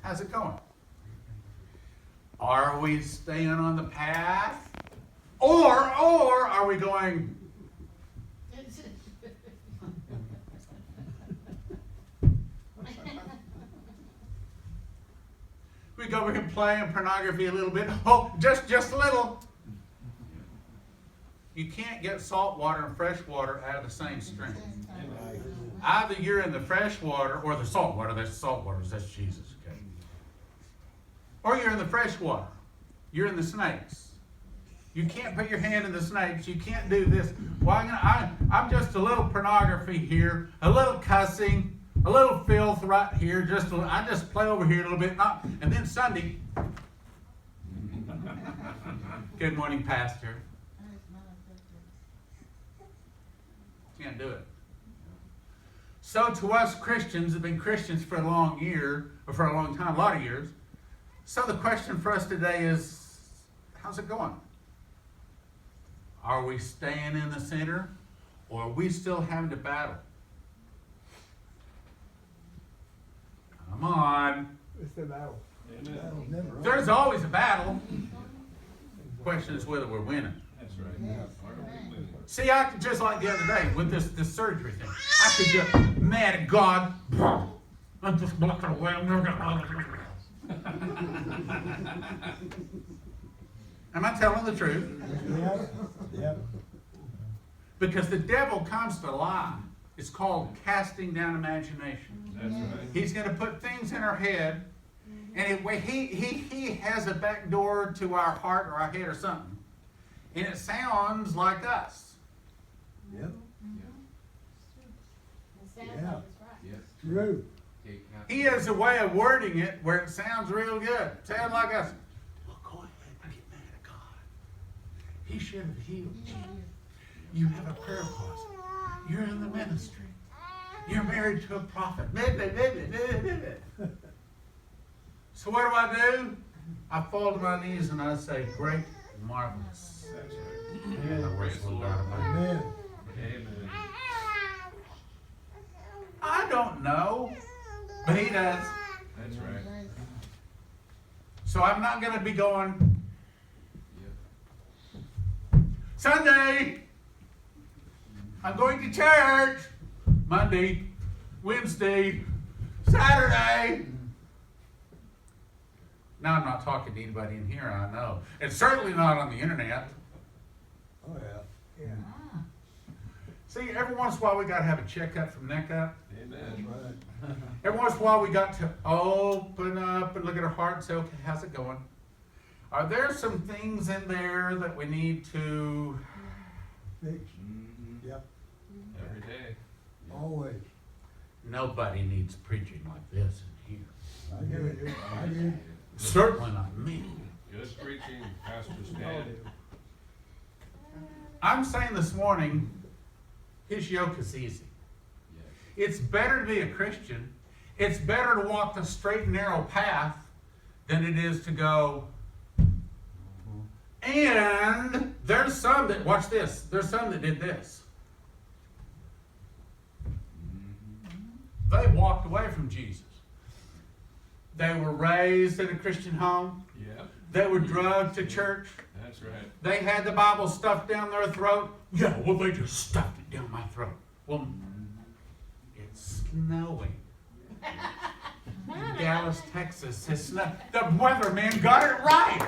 How's it going? Are we staying on the path? Or are we going, we go over and play in pornography a little bit? Oh, just a little. You can't get salt water and fresh water out of the same stream. Either you're in the fresh water or the salt water. That's salt water. That's Jesus. Okay. Or you're in the fresh water. You're in the snakes. You can't put your hand in the snakes. You can't do this. Well, I'm just a little pornography here, a little cussing, a little filth right here. I just play over here a little bit, and then Sunday. Good morning, Pastor. Can't do it. So to us Christians, have been Christians for a long time, a lot of years. So the question for us today is, how's it going? Are we staying in the center, or are we still having to battle? Come on. It's the battle. There's always a battle. The question is whether we're winning. That's right. See, I could just like the other day with this surgery thing. I could just, mad at God. I'm just blocking away. I'm never gonna. Am I telling the truth? Yep. Because the devil comes to lie. It's called casting down imagination. That's right. He's going to put things in our head, and he has a back door to our heart or our head or something, and it sounds like us. Yep. It sounds Yeah. like it's right. Yes. True. He has a way of wording it where it sounds real good. Sound like us. Well, go ahead and get mad at God. He should have healed you. You have a prayer closet. You're in the ministry. You're married to a prophet. So what do? I fall to my knees and I say, great, marvelous. That's right. And I worship God. Amen. Amen. I don't know, but he does. That's right. So I'm not going to be going, Yep. Sunday, I'm going to church. Monday, Wednesday, Saturday. Now I'm not talking to anybody in here, I know. And certainly not on the internet. Oh, yeah. Yeah. See, every once in a while we got to have a checkup from neck up. That's Amen. right. Every once in a while we got to open up and look at our heart and say, okay, how's it going? Are there some things in there that we need to... Fix. Mm-hmm. Yep. Every day. Always. Nobody needs preaching like this in here. I do. I do. Certainly not me. Good preaching, Pastor We all Stan. do. I'm saying this morning, his yoke is easy. Yes. It's better to be a Christian. It's better to walk the straight and narrow path than it is to go. And there's some that, watch this, there's some that did this. They walked away from Jesus. They were raised in a Christian home. Yep. They were drugged to church. That's right. They had the Bible stuffed down their throat. Yeah, well, they just stuffed it down my throat. Well, it's snowing. Dallas, Texas. It's snow. The weatherman got it right.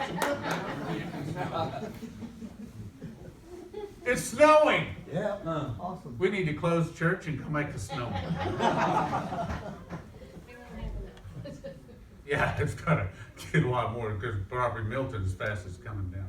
It's snowing. Yeah. Awesome. We need to close church and go make a snowman. Yeah, it's gonna get a lot more because probably melting as fast as it's coming down.